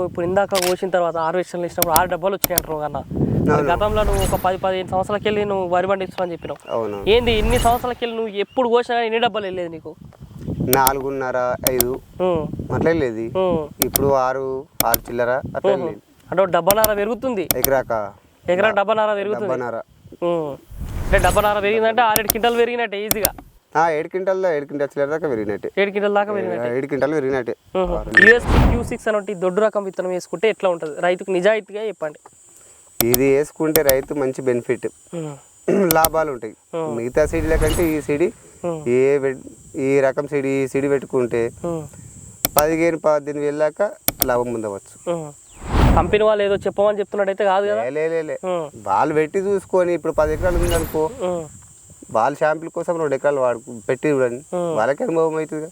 ఇప్పుడు ఇందాక కోసిన తర్వాత హార్వెస్టర్లు ఇచ్చినప్పుడు 6 డబ్బాలు వచ్చినాయి అంటారు కన్నా. గతంలో నువ్వు ఒక 10-15 సంవత్సరాలకి వెళ్ళి నువ్వు వరి పండిస్తున్నావు అని చెప్పినావు. ఏంది ఇన్ని సంవత్సరాలకి వెళ్ళి నువ్వు ఎప్పుడు కోసినా ఎన్ని డబ్బాలు వెళ్ళేది నీకు? 4.5 5 అట్లా వెళ్ళేది. ఇప్పుడు 6 చిల్లర అట్లా వెళ్ళేది. అంటే డబ్బాన్నర పెరుగుతుంది. ఎకరా డబ్బాన్నర పెరుగుతుంది. అంటే డబ్బాన్నర పెరిగిందంటే 6-7 క్వింటాలు పెరిగినట్టే ఈజీగా. 7 క్వింటాల్ చిల్లర దాకా పెరిగినట్టే. 7 క్వింటాల దాకా పెరిగినట్టే. 7 క్వింటాలు పెరిగినట్టే. యూఎస్పీ Q6 అనేటి దొడ్డు రకం విత్తనం వేసుకుంటే ఎట్లా ఉంటుంది రైతుకు నిజాయితీగా చెప్పండి. ఇది వేసుకుంటే రైతు మంచి బెనిఫిట్, లాభాలు ఉంటాయి. మిగతా సీడీల కంటే ఈ సీడీ ఈ రకం సీడీ పెట్టుకుంటే 15-18 వెళ్ళాక లాభం పొందవచ్చు. కంపెనీ వాళ్ళు ఏదో చెప్పమని చెప్తున్నట్టయితే కాదు కదా. లే వాళ్ళు పెట్టి చూసుకొని ఇప్పుడు 10 ఎకరాలు ఉందనుకో, వాళ్ళ షాంపుల్ కోసం 2 ఎకరాలు పెట్టి చూడండి, వాళ్ళకి అనుభవం అవుతుంది.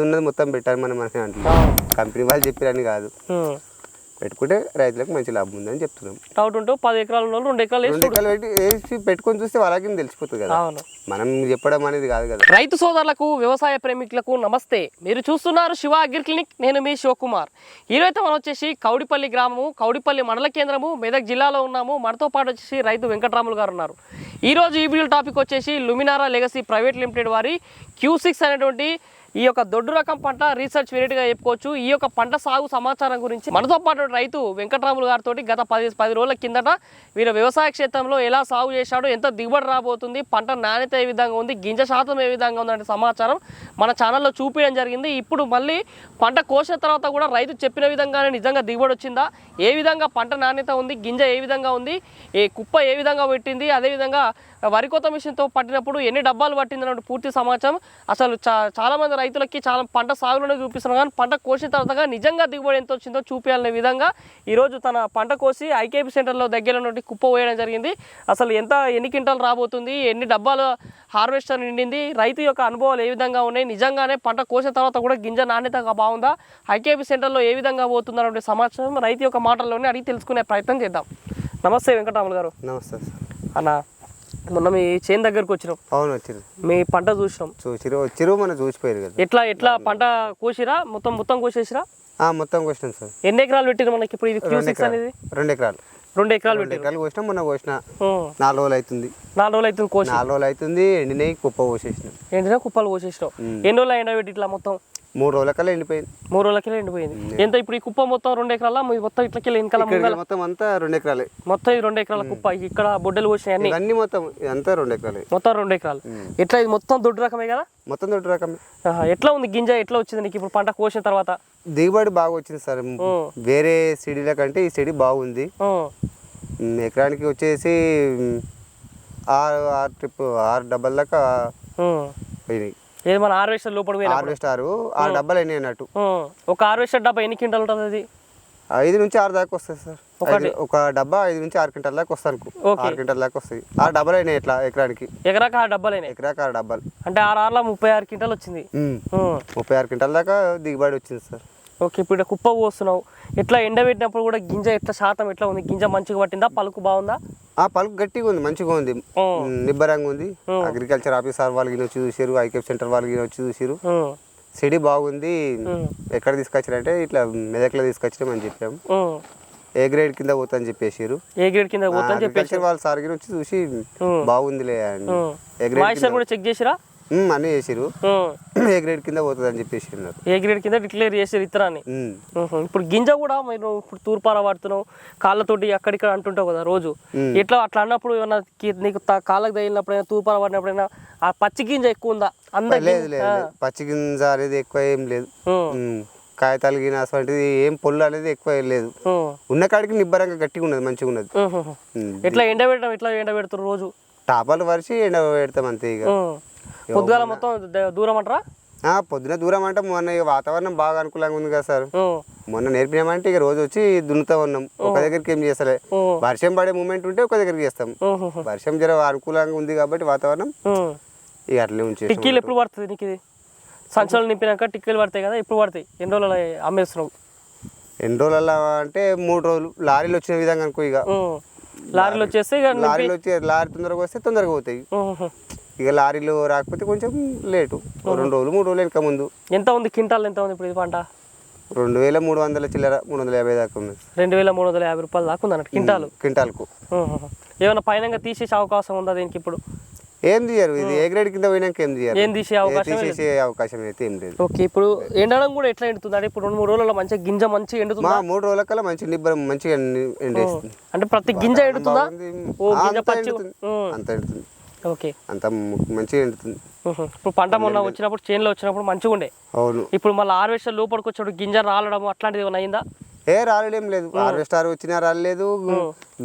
ఉన్నది మొత్తం పెట్టాలి మనం అంటే కంపెనీ వాళ్ళు చెప్పారని కాదు. పెట్టుకుంటే రైతులకు మంచి లాభం ఉందని చెప్తున్నాం. డౌట్ ఉంటూ 10 ఎకరాల 2 ఎకరాలు వేసి పెట్టుకొని చూస్తే వాళ్ళకి తెలిసిపోతుంది కదా, మనం చెప్పడం అనేది కాదు కదా. రైతు సోదరులకు వ్యవసాయ ప్రేమికులకు నమస్తే. మీరు చూస్తున్నారు శివ అగ్రి క్లినిక్. నేను మీ శివకుమార్. ఈరోజు మనం వచ్చేసి కౌడిపల్లి గ్రామము, కౌడిపల్లి మండల కేంద్రము, మెదక్ జిల్లాలో ఉన్నాము. మనతో పాటు వచ్చేసి రైతు వెంకటరాములు గారు ఉన్నారు. ఈరోజు ఈ వీడియో టాపిక్ వచ్చేసి లుమినారా లెగసీ ప్రైవేట్ లిమిటెడ్ వారి Q6 అనేటువంటి ఈ యొక్క దొడ్డు రకం పంట రీసెర్చ్ వెరైటీగా చెప్పుకోవచ్చు. ఈ యొక్క పంట సాగు సమాచారం గురించి మనతో పాటు రైతు వెంకటరాములు గారితో గత 10 రోజుల కిందట వీరు వ్యవసాయ క్షేత్రంలో ఎలా సాగు చేశాడో, ఎంత దిగుబడి రాబోతుంది, పంట నాణ్యత ఏ విధంగా ఉంది, గింజ శాతం ఏ విధంగా ఉందంటే సమాచారం మన ఛానల్లో చూపించడం జరిగింది. ఇప్పుడు మళ్ళీ పంట కోసిన తర్వాత కూడా రైతు చెప్పిన విధంగానే నిజంగా దిగుబడి వచ్చిందా, ఏ విధంగా పంట నాణ్యత ఉంది, గింజ ఏ విధంగా ఉంది, ఏ కుప్ప ఏ విధంగా పెట్టింది, అదేవిధంగా వరి కోత మిషన్తో పట్టినప్పుడు ఎన్ని డబ్బాలు పట్టింది అన్నట్టు పూర్తి సమాచారం. అసలు చాలామంది రైతులకి చాలా పంట సాగులోనే చూపిస్తున్నారు, కానీ పంట కోసిన తర్వాత నిజంగా దిగుబడి ఎంత వచ్చిందో చూపించాలనే విధంగా ఈరోజు తన పంట కోసి ఐకేపీ సెంటర్లో దగ్గర నుండి కుప్ప వేయడం జరిగింది. అసలు ఎన్ని క్వింటాలు రాబోతుంది, ఎన్ని డబ్బాలు హార్వెస్టర్ నిండింది, రైతు యొక్క అనుభవాలు ఏ విధంగా ఉన్నాయి, నిజంగానే పంట కోసిన తర్వాత కూడా గింజ నాణ్యతగా బాగుందా, ఐకేపీ సెంటర్లో ఏ విధంగా పోతుందనే సమాచారం రైతు యొక్క మాటల్లోనే అడిగి తెలుసుకునే ప్రయత్నం చేద్దాం. నమస్తే వెంకటరాములు గారు. నమస్తే అన్న, మొన్న మీ చేను దగ్గరకు వచ్చినాం. అవును, వచ్చిరు. మీ పంట చూసినాం. వచ్చిరు మనం చూసిపోయారు కదా. ఎట్లా పంట కోసిరా? మొత్తం కోసేసిరా? మొత్తం కోసినాం సార్. ఎన్ని ఎకరాలు పెట్టిరు మనకి ఇప్పుడు ఇది Q6 అనేది? 2 ఎకరాలు. 2 ఎకరాలు కోసినాం. మొన్న కోసిన 4 రోజులు అవుతుంది. 4 రోజులు అవుతుంది కోసి. 4 రోజులు అవుతుంది. ఎండినాయి కుప్ప కోసేసినాం. ఎండినా కుప్పలు కోసేసినాం. ఎన్ని రోజులు ఎండబెట్టి ఇట్లా మొత్తం? 3 రోజులకల్లా ఎండిపోయింది. 3 రోజులకి ఎండిపోయింది. ఎంత ఇప్పుడు ఈ కుప్ప మొత్తం 2 ఎకరాల మొత్తం ఇట్లకి మొత్తం అంతా 2 ఎకరాలే. మొత్తం ఇది 2 ఎకరాల కుప్ప. ఇక్కడ బొడ్డలు పోసినాయి అన్ని మొత్తం అంతా 2 ఎకరాలే. మొత్తం 2 ఎకరాలు. ఎట్లా ఇది మొత్తం దొడ్డు రకమే కదా? మొత్తం దొడ్డు రకమే. ఎట్లా ఉంది గింజ, ఎట్లా వచ్చింది నీకు ఇప్పుడు పంట కోసిన తర్వాత? దిగుబడి బాగా వచ్చింది సార్. వేరే సిడీల కంటే ఈ సిడీ బాగుంది. ఎకరానికి వచ్చేసి 6 డబ్బాల దాకా పోయినాయి. ఏది మన హార్వెస్టర్ లోపల హార్వెస్టర్ 6 డబ్బాలు అయినాయి అన్నట్టు. ఒక హార్వెస్టర్ డబ్బా ఎన్ని క్వింటాలు ఉంటుంది? అది 5 నుంచి 6 దాకా వస్తుంది సార్. ఒక డబ్బా 5 నుంచి 6 క్వింటాల దాకా వస్తాను. 6 క్వింటాల దాకా వస్తాయి. 6 డబ్బాలు అయినాయి. ఎట్లా ఎకరానికి? ఎకరాకి 6 డబ్బాలు అయినాయి. ఎకరాకి 6 డబ్బాలు అంటే 6 36 క్వింటాలు వచ్చింది. 36 క్వింటాల దాకా దిగుబడి వచ్చింది సార్. ఓకే, ఇప్పుడు కుప్ప పోస్తున్నావు. ఎట్లా ఎండబెట్టినప్పుడు కూడా గింజ ఎట్లా శాతం ఎట్లా ఉంది? గింజ మంచిగా పట్టిందా? పలుకు బాగుందా? పలుకు గట్టిగా ఉంది, మంచిగా ఉంది, నిబ్బరంగా ఉంది. అగ్రికల్చర్ ఆఫీసర్ వాళ్ళకి వచ్చి చూసారు, ఐకేపీ సెంటర్ వాళ్ళకి వచ్చి చూసారు. సిడీ బాగుంది. ఎక్కడ తీసుకొచ్చారంటే ఇట్లా మెదక్లో తీసుకొచ్చినామని చెప్పాము. ఏ గ్రేడ్ కింద పోతా అని చెప్పేసారు. ఏ గ్రేడ్ కింద పోతా అని చెప్పేసి వాళ్ళ సార్ వచ్చి చూసి బాగుందిలే అని కూడా చెక్ చేసిరా? అన్నీ చేసారు. ఏ గ్రేడ్ కింద పోతుంది అని చెప్పేసి ఉన్నారు. ఏ గ్రేడ్ కింద డిక్లేర్ చేసారు ఇతరాన్ని. ఇప్పుడు గింజ కూడా మీరు ఇప్పుడు తూర్పార వాడుతున్నావు, కాళ్ళతోటి అక్కడిక్కడ అంటుంటావు కదా రోజు. ఎట్లా అట్లా అన్నప్పుడు ఏమన్నా నీకు కాళ్ళకు తగిలినప్పుడైనా, తూర్పార వాడినప్పుడైనా ఆ పచ్చి గింజ ఎక్కువ ఉందా? లేదు, పచ్చి గింజ అనేది ఎక్కువ ఏం లేదు. కాగితాలు గిన అటువంటిది ఏం పొల్లు అనేది ఎక్కువ లేదు. ఉన్న కాడికి నిబ్బరంగా గట్టిగా ఉన్నది, మంచిగా ఉన్నది. ఎట్లా ఎండబెట్టడం? ఎట్లా ఎండబెడతారు? రోజు టాపాలు వరిసి ఎండ పెడతాం అంతే. ఇక పొద్దుగాల మొత్తం దూరం అంటారా? పొద్దున దూరం అంటే మొన్న వాతావరణం బాగా అనుకూలంగా ఉంది కదా సార్. మొన్న నేర్పినామంటే ఇక రోజు వచ్చి దున్నుతా ఉన్నాం. ఒక దగ్గరికి ఏం చేస్తలే. వర్షం పడే మూమెంట్ ఉంటే ఒక దగ్గరికి చేస్తాం. వర్షం జర అనుకూలంగా ఉంది కాబట్టి వాతావరణం ఇక అట్లే ఉంచి. టిక్కీలు ఎప్పుడు పడుతుంది నీకు? ఇది సంచులు నింపినాక టిక్కీలు పడతాయి కదా, ఎప్పుడు పడతాయి? ఎన్ని రోజులు అమ్మేస్తున్నావు? ఎన్ని రోజుల అంటే 3 రోజులు. లారీలు వచ్చిన విధంగా అనుకో. ఇక లారీలు వచ్చేస్తే లారీ తొందరగా వస్తే తొందరగా పోతాయి. ఇక లారీలు రాకపోతే కొంచెం లేటు. 2 రోజులు 3 రోజులు వెనక ముందు. ఎంత ఉంది క్వింటాల్? ఎంత ఉంది ఇప్పుడు ఇది పంట? 2300 చిల్లర 350 దాకా ఉన్నది. 2350 రూపాయలు దాకా ఉంది అన్నట్టు క్వింటాల్కు. ఏమైనా పైన తీసేసే అవకాశం ఉందా దీనికి? ఇప్పుడు ఏం తీయరు, ఇది ఏ గ్రేడ్ కింద పోయినాక ఏం తీయరు, ఏం తీసే అవకాశం అయితే ఏం లేదు. ఓకే, ఇప్పుడు ఎండడం కూడా ఎట్లా ఎండుతుంది అంటే ఇప్పుడు 2-3 రోజుల్లో మంచిగా గింజ మంచిగా ఎండుతుందా? 3 రోజుల కల్లా మంచి నిబ్బరం మంచిగా ఎండేస్తుంది. అంటే ప్రతి గింజ ఎండుతుందా? అంత ఎండుతుంది. ఓకే, అంత మంచిగా ఎండుతుంది. ఇప్పుడు పంట మొన్న వచ్చినప్పుడు చేనులో వచ్చినప్పుడు మంచిగా ఉండే. అవును. ఇప్పుడు మళ్ళీ హార్వెస్టర్ లోపలికి వచ్చినప్పుడు గింజ రాలడం అట్లాంటిది ఏమైనా అయిందా? రాలేదేం లేదు. హార్వెస్టర్ వచ్చినా రాలేదు,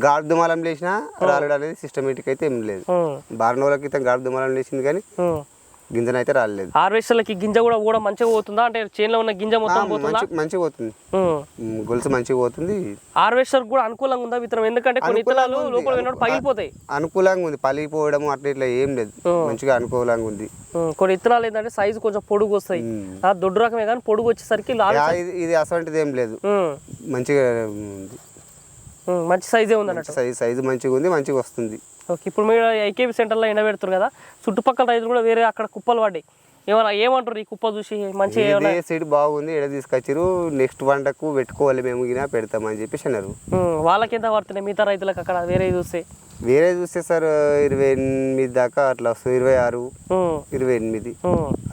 గాడి దుమాలం లేచినా రాలేడు అనేది సిస్టమేటిక్ అయితే ఏం లేదు. 12 రోజుల క్రితం గాడి దుమాలం లేచింది కానీ గింజనైతే రాలేదు. హార్వెస్టర్లకి గింజ కూడా మంచిగా పోతుందా? అంటే చేనులో ఉన్న గింజ మొత్తం పోతుందా? మంచిగా పోతుంది, గొలుసు మంచిగా పోతుంది. హార్వెస్టర్ కూడా అనుకూలంగా ఉందా విత్తనం? ఎందుకంటే కొన్ని విత్తనాలు లోపల విన్నప్పుడు పగిలిపోతాయి. అనుకూలంగా ఉంది, పలిగిపోవడం అట్లా ఇట్లా ఏం లేదు, మంచిగా అనుకూలంగా ఉంది. కొన్ని విత్తనాలు ఏంటంటే సైజు కొంచెం పొడుగు వస్తాయి, దొడ్డు రకమే కానీ పొడుగు వచ్చేసరికి ఇది అసలు ఏం లేదు, మంచిగా ఉంది, మంచి సైజే ఉంది అన్నట్టు. సైజు మంచిగా ఉంది, మంచిగా వస్తుంది. ఓకే, ఇప్పుడు మీరు ఐకేబీ సెంటర్లో ఎండబెడుతున్నారు కదా, చుట్టుపక్కల రైతులు కూడా వేరే అక్కడ కుప్పలు పడ్డాయి, ఏమంటారు ఈ కుప్ప చూసి? మంచిగా సీడ్ బాగుంది, ఎడ తీసుకొచ్చారు, నెక్స్ట్ పంటకు పెట్టుకోవాలి మేము గినా పెడతామని చెప్పేసి అన్నారు. వాళ్ళకి ఎంత పడుతున్నాయి మిగతా రైతులకు అక్కడ వేరే చూస్తే సార్ 28 దాకా అట్లా వస్తుంది, 26, 28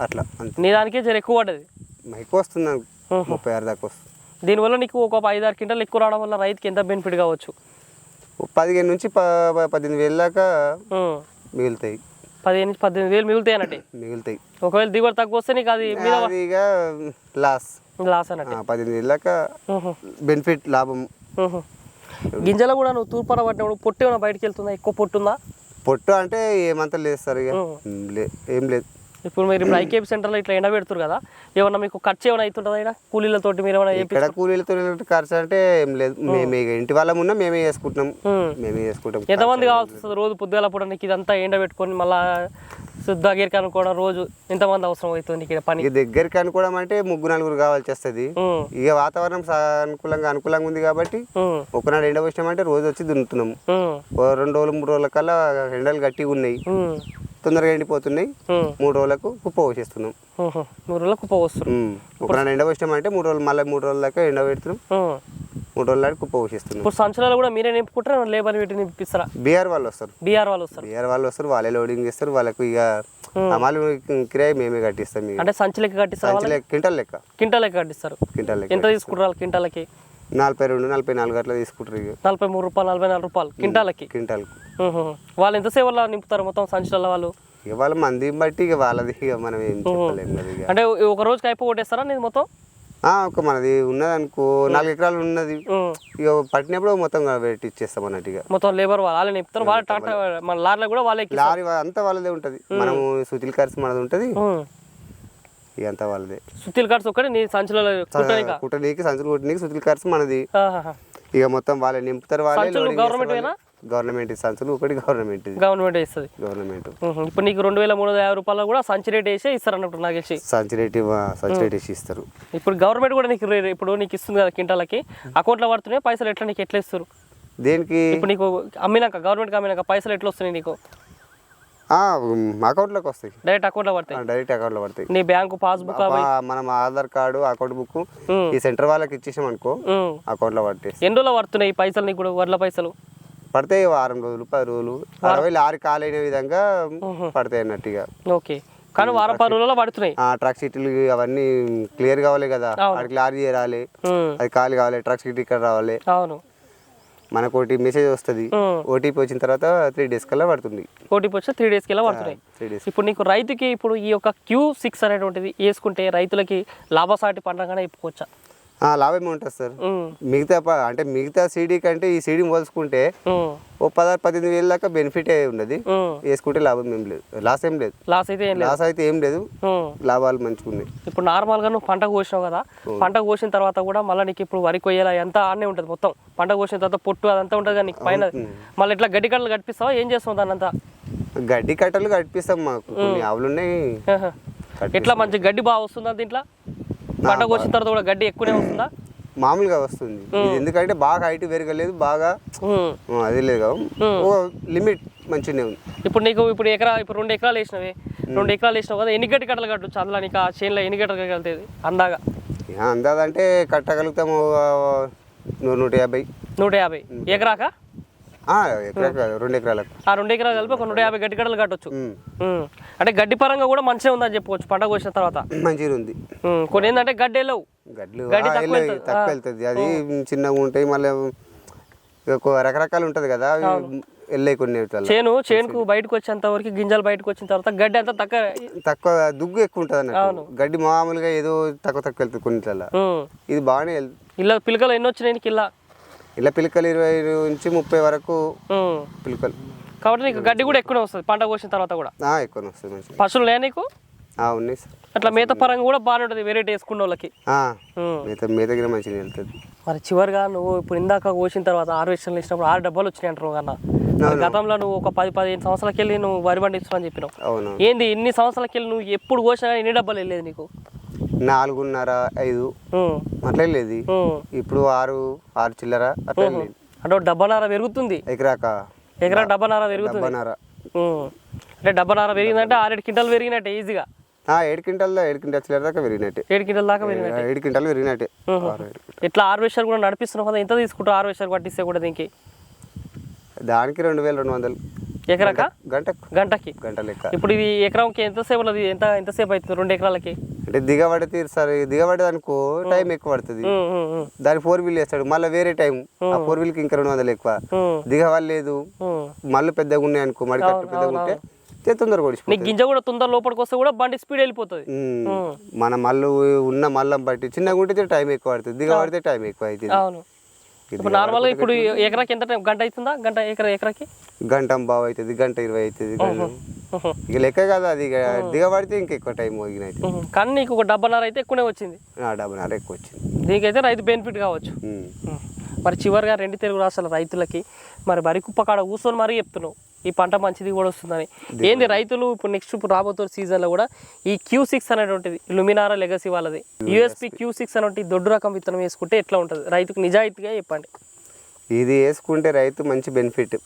అట్లా. నీ దానికే జర ఎక్కువ పడ్డది, ఎక్కువ వస్తుంది, 36 దాకా వస్తుంది. దీనివల్ల నీకు ఒక 5-6 క్వింటాలు ఎక్కువ రావడం వల్ల రైతుకి ఎంత బెనిఫిట్ కావచ్చు? 15 నుంచి 18,000 దాకా మిగులుతాయి. 15-18,000 మిగులుతాయి అన్నట్టు. మిగులుతాయి. ఒకవేళ దిగుబడి తక్కువ వస్తే నీకు అది లాస్ అన్నట్టు. 15,000 దాకా బెనిఫిట్, లాభం. గింజలు కూడా నువ్వు తూర్పార పట్టినప్పుడు పొట్టు ఏమైనా బయటకు వెళ్తుందా? ఎక్కువ పొట్టుందా? పొట్టు అంటే ఏమంతా లేదు సార్, ఇక ఏం లేదు. ఇప్పుడు మీరు ఐకేబీ సెంటర్లో ఇట్లా ఎండబెడుతున్నారు కదా, ఏమన్నా మీకు ఖర్చు ఏమైనా అవుతుంటుందా? ఇక్కడ కూలీలతోటి మీరు ఏమైనా? ఇక్కడ కూలీలతో ఖర్చు అంటే ఏం లేదు, మేమే ఇంటి వాళ్ళం ఉన్నా మేమే చేసుకుంటాం. ఎంతమంది కావాల్సి వస్తుంది రోజు? పొద్దుగాల పూట నీకు ఇదంతా ఎండబెట్టుకొని మళ్ళీ దగ్గరికి అనుకోవడం రోజు ఎంతమంది అవసరం అవుతుంది ఇక్కడ పని? దగ్గరికి అనుకోవడం అంటే 3-4 కావాల్సి వస్తుంది. ఇక వాతావరణం అనుకూలంగా ఉంది కాబట్టి ఒకనాడు ఎండ వచ్చినామంటే రోజు వచ్చి దున్నుతున్నాము. 2 రోజులు 3 రోజుల కల్లా ఎండలు గట్టిగా ఉన్నాయి, తొందరగా ఎండిపోతున్నాయి. 3 రోజులకు కుప్ప పోసేస్తున్నాం. 3 రోజులకు కుప్ప పోస్తున్నాం. ఒకనాడు ఎండ వచ్చినామంటే 3 రోజులు, మళ్ళీ 3 రోజుల దాకా ఎండ పెడుతున్నాం. 3 రోజుల దాకా కుప్ప పోసేస్తున్నాం. ఇప్పుడు సంచులలో కూడా మీరే నింపుకుంటారా, లేబర్ పెట్టి నింపిస్తారా? బీఆర్ వాళ్ళు వస్తారు. బీఆర్ వాళ్ళు వస్తారు, వాళ్ళే లోడింగ్ చేస్తారు. వాళ్ళకు ఇక అమలు కిరాయి మేమే కట్టిస్తాం. అంటే సంచి లెక్క కట్టిస్తారు, క్వింటల్ లెక్క కట్టిస్తారు. ఎంత తీసుకుంటారు క్వింటాలకి? 42-44 అట్లా తీసుకుంటారు. ఇక 43 రూపాయలు 44 రూపాయలు క్వింటాల్కి. వాళ్ళు ఎంతసేపు వల్ల నింపుతారు మొత్తం సంచులలో? వాళ్ళు ఇక వాళ్ళ మంది బట్టి ఇక వాళ్ళది, ఇక మనం ఏం చెప్పలేము కదా. అంటే ఒక రోజుకి అయిపో కొట్టేస్తారా నేను మొత్తం? ఒక మనది ఉన్నది అనుకో 4 ఎకరాలు ఉన్నది, ఇక పట్టినప్పుడు మొత్తం పెట్టి ఇచ్చేస్తాం అన్నట్టు. ఇక మొత్తం లేబర్ వాళ్ళే నింపుతారు, వాళ్ళ టాటా మన లారీలో కూడా వాళ్ళే, లారీ అంతా వాళ్ళదే ఉంటుంది. మనము సుతిల్ ఖర్చు మనది ఉంటుంది, ఇక అంతా వాళ్ళదే. సుతిల్ ఖర్చు ఒకటి నీ సంచులో కుట్టనీకి, సంచులు కుట్టనీకి సుతిల్ ఖర్చు మనది. ఇక మొత్తం వాళ్ళే నింపుతారు, వాళ్ళే. గవర్నమెంట్ సంచులు ఒకటి గవర్నమెంట్ ఇస్తుంది. ఇప్పుడు నీకు 2350 రూపాయలు కూడా సంచి రేట్ వేసి ఇస్తారు అన్నట్టు నాకు తెలిసి. సంచి రేట్ వేసి ఇస్తారు. ఇప్పుడు గవర్నమెంట్ కూడా నీకు ఇస్తుంది కదా క్వింటాలకి, అకౌంట్లో పడుతున్నాయి పైసలు. ఎట్లా ఇస్తారు దేనికి? ఇప్పుడు నీకు గవర్నమెంట్ అమ్మినాక పైసలు ఎట్లా వస్తున్నాయి నీకు? అకౌంట్లోకి వస్తాయి, డైరెక్ట్ అకౌంట్లో పడతాయి. నీ బ్యాంకు పాస్బుక్, మనం ఆధార్ కార్డు, అకౌంట్ బుక్ ఈ సెంటర్ వాళ్ళకి ఇచ్చేసాం అనుకో, అకౌంట్లో పడతాయి. ఎన్ని రోజులు పడుతున్నాయి పైసలు నీకు? వడ్ల పైసలు పడతాయి 6 రోజులు 10 రోజులు, 60 లారీ కాలైన విధంగా పడతాయి అన్నట్టుగా. ఓకే, కానీ 10 రోజుల్లో పడుతున్నాయి. ట్రక్ సీట్లు అవన్నీ క్లియర్ కావాలి కదా, అక్కడికి లారీ చేరాలి, అది ఖాళీ కావాలి, ట్రక్ సీట్ ఇక్కడ రావాలి. అవును, మనకు ఒకటి మెసేజ్ వస్తుంది, ఓటీపీ వచ్చిన తర్వాత 3 days కల్లా పడుతుంది. ఓటీపీ వచ్చి 3 days కల్లా పడుతున్నాయి. ఇప్పుడు నీకు రైతుకి ఇప్పుడు ఈ యొక్క Q6 అనేటువంటిది వేసుకుంటే రైతులకి లాభసాటి పంటగానే చెప్పుకోవచ్చా? లాభమే ఉంటుంది సార్. మిగతా సీడీ కంటే ఈ సీడీ పోల్చుకుంటే 16-18 వేల దాకా బెనిఫిట్ ఉన్నది. వేసుకుంటే లాభం ఏం లేదు, లాస్ అయితే ఏం లేదు, లాభాలు మంచిగా ఉన్నాయి. ఇప్పుడు నార్మల్ గా నువ్వు పంట కోసినావు కదా, పంట కోసిన తర్వాత కూడా మళ్ళీ నీకు ఇప్పుడు వరి కొయ్యాల ఎంత ఆడనే ఉంటుంది. మొత్తం పంట కోసిన తర్వాత పొట్టు అదంతా ఉంటుంది కదా నీకు పైన. మళ్ళీ ఇట్లా గడ్డి కట్టలు కట్టిస్తావా, ఏం చేస్తావు దాన్ని అంతా? గడ్డి కట్టలు కట్టిస్తాం, మాకు కొన్ని ఆవులు ఉన్నాయి. ఎట్లా మంచి గడ్డి బాగా వస్తుందా దీంట్లో? పంట కోసిన తర్వాత కూడా గడ్డి ఎక్కువనే వస్తుందా? మామూలుగా వస్తుంది, ఎందుకంటే బాగా హైట్ పెరగలేదు, బాగా అది లేదు, లిమిట్ మంచిగానే ఉంది. ఇప్పుడు నీకు ఇప్పుడు 2 ఎకరాలు వేసినవి, 2 ఎకరాలు వేసినావు కదా, ఎన్ని గడ్డి కట్టలు కట్టచ్చు అందులో? నీకు ఆ చేనులో ఎన్ని గడ్డలు కలుగుతుంది అందాగా? అందాదంటే కట్టగలుగుతాము 100-150. 150 ఎకరాకా? ఎకరా 2 ఎకరాలకు. 2 ఎకరాలు కలిపి ఒక 150 గడ్డి కట్టలు కట్టొచ్చు. అంటే గడ్డి పరంగా కూడా మంచిగా ఉందని చెప్పుకోవచ్చు పంట కోసిన తర్వాత. మంచిగా ఉంది. కొన్ని ఏంటంటే గడ్డి వెళ్ళవు, గడ్డి తక్కువ వెళ్తుంది. అది చిన్నగా ఉంటాయి, మళ్ళీ రకరకాలు ఉంటది కదా, వెళ్ళాయి కొన్ని. చేనుకు బయటకు వచ్చేంత వరకు గింజలు బయటకు వచ్చిన తర్వాత గడ్డి అంతా తక్కువ దుగ్గు ఎక్కువ ఉంటుంది అన్నట్టు. గడ్డి మామూలుగా ఏదో తక్కువ వెళ్తుంది కొన్నిట్ల. ఇది బాగానే వెళ్తుంది. ఇలా పిలకలు ఎన్ని వచ్చినాయి ఇలా పిలకలు 20 నుంచి 30 వరకు పిలకలు. కాబట్టి నీకు గడ్డి కూడా ఎక్కువనే వస్తుంది పంట కోసిన తర్వాత కూడా. ఎక్కువనే వస్తుంది. మంచి పశువులు లేవు నీకు? ఉన్నాయి సార్. అట్లా మేత పరంగా కూడా బాగానే ఉంటుంది వెరైటీ వేసుకున్న వాళ్ళకి. మేత గిన మంచిగా వెళ్తుంది. మరి చివరిగా నువ్వు ఇప్పుడు ఇందాక కోసిన తర్వాత హార్వెస్టర్లు ఇచ్చినప్పుడు 6 డబ్బాలు వచ్చినాయి అంటారు కన్నా. గతంలో నువ్వు ఒక 10-15 సంవత్సరాలకి వెళ్ళి నువ్వు వరి పండిస్తున్నావు అని చెప్పినావు. ఏంది ఇన్ని సంవత్సరాలకి వెళ్ళి నువ్వు ఎప్పుడు కోసినా ఎన్ని డబ్బాలు వెళ్ళేది నీకు? 4.5-5 అట్లా వెళ్ళేది. ఇప్పుడు 6 చిల్లర అట్లా వెళ్ళేది. అంటే డబ్బాన్నర పెరుగుతుంది ఎకరా డబ్బాన్నర పెరుగుతుంది. అంటే డబ్బాన్నర పెరిగిందంటే 6-7 క్వింటాలు పెరిగినట్టే ఈజీగా. 7 క్వింటాల్ చిల్లర దాకా పెరిగినట్టే. 7 క్వింటాల్ దాకా పెరిగినట్టే. 7 క్వింటాలు పెరిగినట్టే. ఇట్లా హార్వెస్టర్ కూడా నడిపిస్తున్నావు కదా, ఎంత తీసుకుంటావు హార్వెస్టర్ పట్టిస్తే కూడా? దీనికి దానికి 2200 ఎకరాకా? గంటకి లెక్క. ఇప్పుడు ఇది ఎకరాకి ఎంతసేపు ఉన్నది? ఎంతసేపు అవుతుంది 2 ఎకరాలకి? అంటే దిగబడితే సార్, దిగబడి అనుకో టైం ఎక్కువ పడుతుంది. దానికి 4 వీల్ వేస్తాడు, మళ్ళీ వేరే టైం. ఆ 4 వీల్కి ఇంకా 200 ఎక్కువ. దిగవలేదు మళ్ళీ పెద్దగా ఉన్నాయి అనుకో, మడి కట్టు పెద్దగా ఉంటే తొందరగా ఓడిపోతుంది. గింజ కూడా తొందర లోపలికి వస్తే కూడా బండి స్పీడ్ వెళ్ళిపోతుంది. మన మళ్ళీ ఉన్న మల్లం బట్టి చిన్నగా ఉంటే టైం ఎక్కువ పడుతుంది, దిగబడితే టైం ఎక్కువ అవుతుంది. అవును. ఇప్పుడు నార్మల్గా ఇప్పుడు ఎకరాకి ఎంత టైం? గంట అవుతుందా? ఎకరాకి గంట బావు అవుతుంది, 1:20 అవుతుంది. ఇక లెక్క కదా అది. దిగబడితే ఇంకా ఎక్కువ టైం పోగినైతే. కానీ నీకు ఒక డబ్బాన్నర అయితే ఎక్కువనే వచ్చింది. డబ్బాన్నర ఎక్కువ వచ్చింది. దీనికైతే రైతు బెనిఫిట్ కావచ్చు. మరి చివరిగా 2 తెలుగు రాష్ట్రాల రైతులకి మరి వరి కుప్ప కాడ కూర్చొని మరీ చెప్తున్నావు ఈ పంట మంచిది కూడా వస్తుందని. ఏంది రైతులు ఇప్పుడు నెక్స్ట్ రాబోతున్న సీజన్లో కూడా ఈ Q6 అనేటువంటిది లుమినారా లెగసీ వాళ్ళది USP Q6 అనేటువంటి దొడ్డు రకం విత్తనం వేసుకుంటే ఎట్లా ఉంటుంది? రైతుకు నిజాయితీగా చెప్పండి. ఇది వేసుకుంటే రైతు మంచి బెనిఫిట్,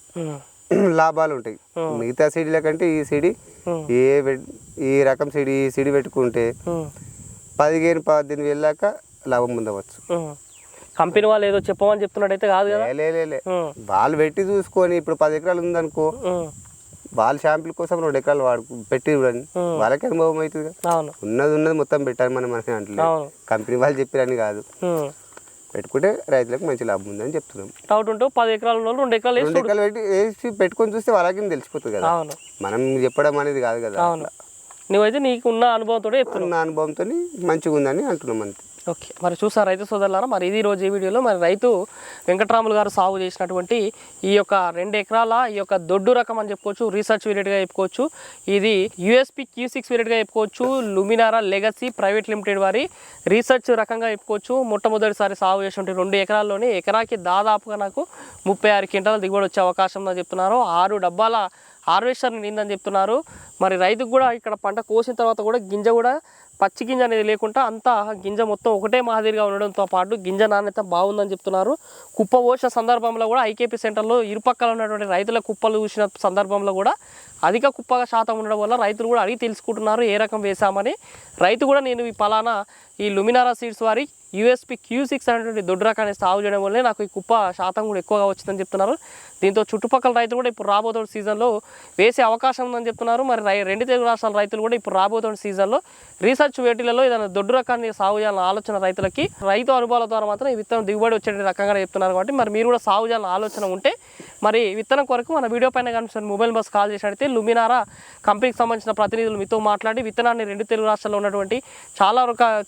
లాభాలు ఉంటాయి. మిగతా సీడీల కంటే ఈ సీడీ ఈ రకం సీడీ పెట్టుకుంటే 15-18 వేల దాకా లాభం పొందవచ్చు. కంపెనీ వాళ్ళు ఏదో చెప్పమని చెప్తున్నట్టయితే కాదు కదా. వాళ్ళు పెట్టి చూసుకొని ఇప్పుడు 10 ఎకరాలు ఉందనుకో, వాళ్ళ షాంపుల్ కోసం 2 ఎకరాలు పెట్టి చూడండి, వాళ్ళకి అనుభవం అవుతుంది. ఉన్నది మొత్తం పెట్టాలి మనం అంటే కంపెనీ వాళ్ళు చెప్పిరని కాదు. పెట్టుకుంటే రైతులకు మంచి లాభం ఉందని చెప్తున్నాం. డౌట్ ఉంటూ 10 ఎకరాలు 2 ఎకరాలు వేసి పెట్టుకొని చూస్తే వాళ్ళకి తెలిసిపోతుంది కదా, మనం చెప్పడం అనేది కాదు కదా. నువ్వైతే నీకు ఉన్న అనుభవంతో ఉన్న అనుభవంతో మంచిగా ఉందని అంటున్నాం అంతే. ఓకే, మరి చూసారు రైతు సోదరులారా. మరి ఇది రోజు ఈ వీడియోలో మరి రైతు వెంకటరాములు గారు సాగు చేసినటువంటి ఈ యొక్క 2 ఎకరాల ఈ యొక్క దొడ్డు రకం అని చెప్పుకోవచ్చు, రీసెర్చ్ వెరైటీగా చెప్పుకోవచ్చు. ఇది USP Q6 వెరైటీగా చెప్పుకోవచ్చు, లుమినారా లెగసీ ప్రైవేట్ లిమిటెడ్ వారి రీసెర్చ్ రకంగా చెప్పుకోవచ్చు. మొట్టమొదటిసారి సాగు చేసినటువంటి 2 ఎకరాల్లోనే ఎకరాకి దాదాపుగా నాకు 36 క్వింటాల దిగుబడి వచ్చే అవకాశం ఉందని చెప్తున్నారు. 6 డబ్బాల హార్వెస్టర్ నిందని చెప్తున్నారు. మరి రైతుకు కూడా ఇక్కడ పంట కోసిన తర్వాత కూడా గింజ కూడా పచ్చి గింజ అనేది లేకుండా అంతా గింజ మొత్తం ఒకటే మాదిరిగా ఉండడంతో పాటు గింజ నాణ్యత బాగుందని చెప్తున్నారు. కుప్ప పోసిన సందర్భంలో కూడా IKP సెంటర్లో ఇరుపక్కల ఉన్నటువంటి రైతుల కుప్పలు చూసిన సందర్భంలో కూడా అధిక కుప్ప శాతం ఉండడం వల్ల రైతులు కూడా అడిగి తెలుసుకుంటున్నారు ఏ రకం వేసామని. రైతు కూడా నేను ఈ పలానా ఈ లుమినారా సీడ్స్ వారి USP Q6 అనేటువంటి దొడ్డు రకాన్ని సాగు చేయడం వల్లే నాకు ఈ కుప్ప శాతం కూడా ఎక్కువగా వచ్చిందని చెప్తున్నారు. దీంతో చుట్టుపక్కల రైతులు కూడా ఇప్పుడు రాబోతున్న సీజన్లో వేసే అవకాశం ఉందని చెప్తున్నారు. మరి 2 తెలుగు రాష్ట్రాల రైతులు కూడా ఇప్పుడు రాబోతున్న సీజన్లో రీసెర్చ్ వేటిలలో ఏదైనా దొడ్డు రకాన్ని సాగు చేయాలన్న ఆలోచన రైతులకి రైతు అనుభవాల ద్వారా మాత్రం ఈ విత్తనం దిగుబడి వచ్చే రకంగా చెప్తున్నారు. కాబట్టి మరి మీరు కూడా సాగు చేయాలన్న ఆలోచన ఉంటే మరి విత్తనం కొరకు మన వీడియో పైన కనిపిస్తున్న మొబైల్ బస్ కాల్ చేసినట్టయితే లుమినారా కంపెనీకి సంబంధించిన ప్రతినిధులు మీతో మాట్లాడి విత్తనాన్ని 2 తెలుగు రాష్ట్రాల్లో ఉన్నటువంటి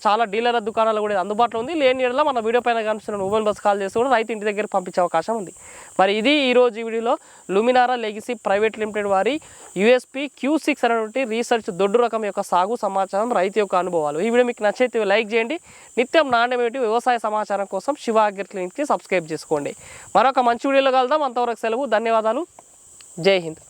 చాలా డీలర్ల దుకాణాలు కూడా అందుబాటులో ఉంది. లేని ఏడల మన వీడియో పైన కనిపిస్తున్న మొబైల్ బస్ కాల్ చేసి కూడా రైతు ఇంటి దగ్గర పంపించే అవకాశం ఉంది. మరి ఇది ఈరోజు ఈ వీడియోలో లుమినారా లెగసీ ప్రైవేట్ లిమిటెడ్ వారి USP Q6 అనేటువంటి రీసెర్చ్ దొడ్డు రకం యొక్క సాగు సమాచారం, రైతు యొక్క అనుభవాలు. ఈ వీడియో మీకు నచ్చితే లైక్ చేయండి. నిత్యం నాణ్యమైన వ్యవసాయ సమాచారం కోసం శివ అగ్రి క్లినిక్కి సబ్స్క్రైబ్ చేసుకోండి. మరొక మంచి వీడియోలో కలుద్దాం. అంతవరకు సెలవు. ధన్యవాదాలు. జై హింద్.